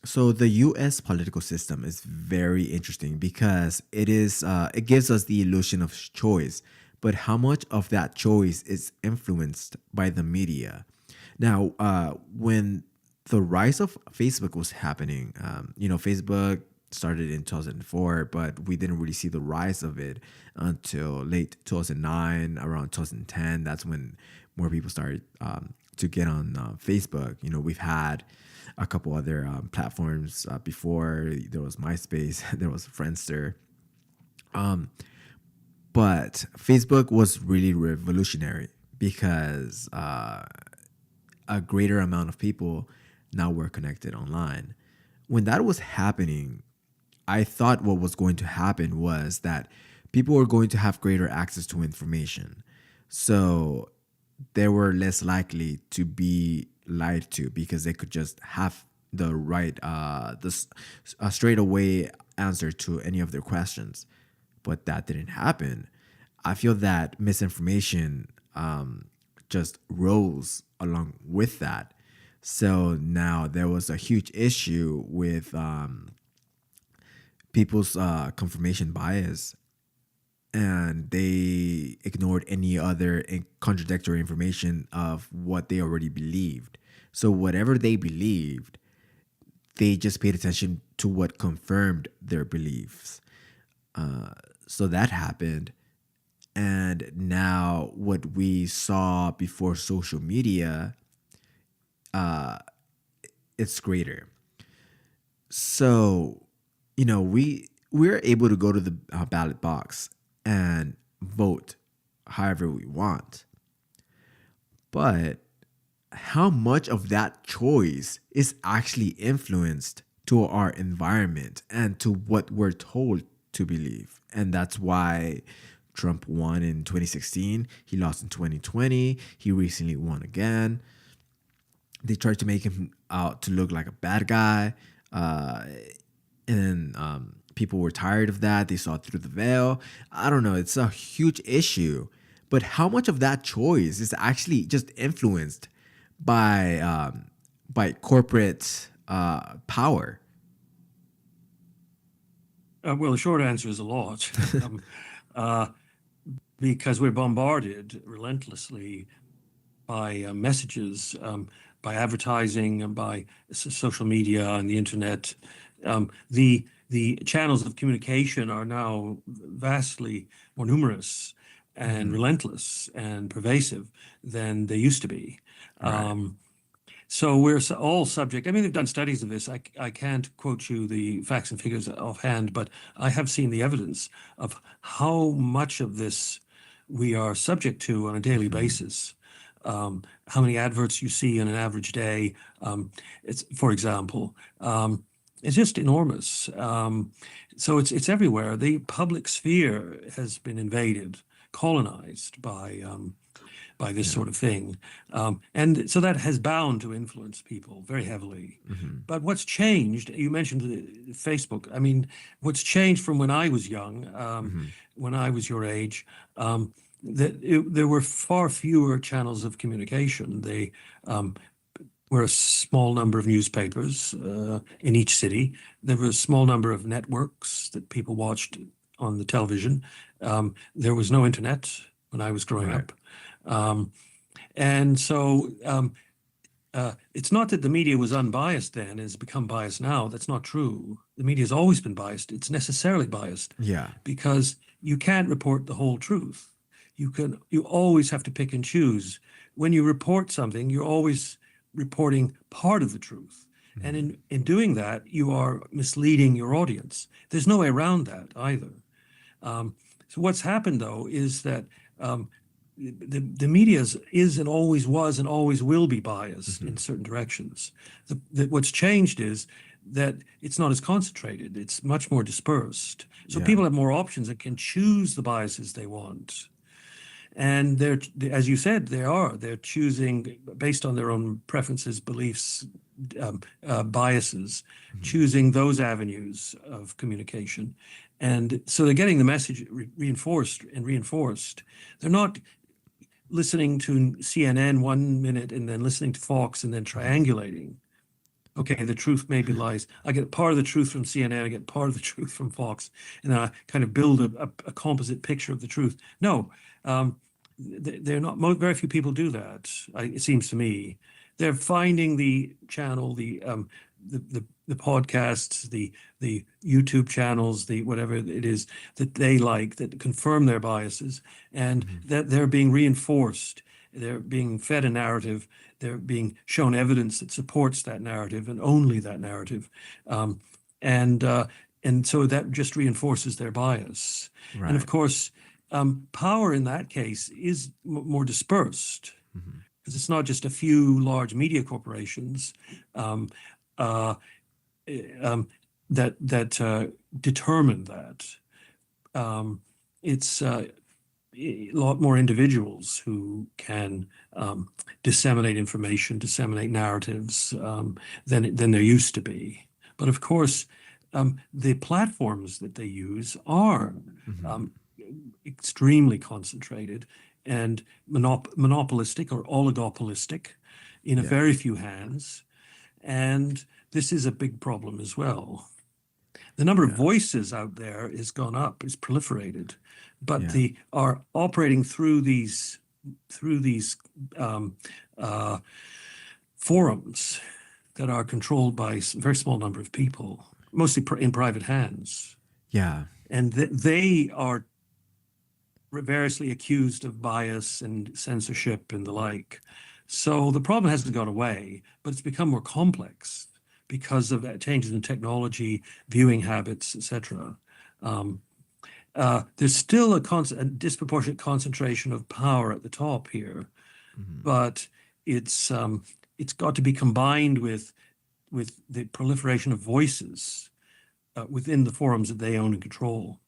So the U.S. political system is very interesting because it gives us the illusion of choice, but how much of that choice is influenced by the media? Now, when the rise of Facebook was happening, Facebook started in 2004, but we didn't really see the rise of it until late 2009, around 2010. That's when more people started to get on Facebook. We've had a couple other platforms before. There was MySpace, there was Friendster, but Facebook was really revolutionary because a greater amount of people now were connected online. When that was happening, I thought what was going to happen was that people were going to have greater access to information. So they were less likely to be lied to because they could just have the right, a straight away answer to any of their questions. But that didn't happen. I feel that misinformation just rose along with that. So now there was a huge issue with people's confirmation bias, and they ignored any other contradictory information of what they already believed. So whatever they believed, they just paid attention to what confirmed their beliefs. So that happened. And now what we saw before social media, it's greater. So, we're able to go to the ballot box and vote however we want. But how much of that choice is actually influenced to our environment and to what we're told to believe? And that's why Trump won in 2016. He lost in 2020. He recently won again. They tried to make him out to look like a bad guy. And people were tired of that. They saw through the veil. I don't know. It's a huge issue. But how much of that choice is actually just influenced by corporate power? Well, the short answer is a lot, uh, because we're bombarded relentlessly by messages, by advertising, and by social media and the internet. The channels of communication are now vastly more numerous and Hmm. relentless and pervasive than they used to be. Right. Um, so we're all subject. I mean, they've done studies of this. I can't quote you the facts and figures offhand, but I have seen the evidence of how much of this we are subject to on a daily Hmm. basis. How many adverts you see in an average day. It's, for example, it's just enormous. So it's everywhere. The public sphere has been invaded, colonized by this Yeah. sort of thing. And so that has bound to influence people very heavily. Hmm. But what's changed, you mentioned Facebook. I mean, what's changed from when I was young, Hmm. when I was your age, there were far fewer channels of communication. They were a small number of newspapers in each city. There were a small number of networks that people watched on the television. There was no internet when I was growing Right. up. Um, and so it's not that the media was unbiased then and has become biased now. That's not true. The media has always been biased. It's necessarily biased Yeah. because you can't report the whole truth. You always have to pick and choose. When you report something, you're always reporting part of the truth. And Hmm. in doing that, you are misleading your audience. There's no way around that either. Um, so what's happened though is that um, the media is and always was and always will be biased in Hmm. certain directions. What's changed is that it's not as concentrated. It's much more dispersed. So Yeah. people have more options and can choose the biases they want. And as you said, they're choosing based on their own preferences, beliefs, biases, Hmm. choosing those avenues of communication. And so they're getting the message reinforced and reinforced. They're not listening to CNN 1 minute and then listening to Fox and then Hmm. triangulating. okay, the truth maybe lies. I get part of the truth from CNN, I get part of the truth from Fox, and then I kind of build a composite picture of the truth. No, they're not. Very few people do that. It seems to me they're finding the channel, the podcasts, the YouTube channels, the whatever it is that they like that confirm their biases, and that they're being reinforced. They're being fed a narrative. They're being shown evidence that supports that narrative and only that narrative, um, and uh, and so that just reinforces their bias. And of Right. course, power in that case is more dispersed Hmm. because it's not just a few large media corporations um, uh, um, that determine that. Um, it's a lot more individuals who can disseminate information, disseminate narratives than there used to be. But of course, the platforms that they use are Hmm. um, extremely concentrated and monopolistic or oligopolistic in a Yeah. very few hands. And this is a big problem as well. The number of Yeah. voices out there has gone up, is proliferated, but Yeah. they are operating through these um, uh, forums that are controlled by a very small number of people, mostly in private hands, Yeah. and they are variously accused of bias and censorship and the like. So the problem hasn't gone away, but it's become more complex because of changes in technology, viewing habits, etc. Um, there's still a disproportionate concentration of power at the top here, Hmm. but it's got to be combined with the proliferation of voices within the forums that they own and control.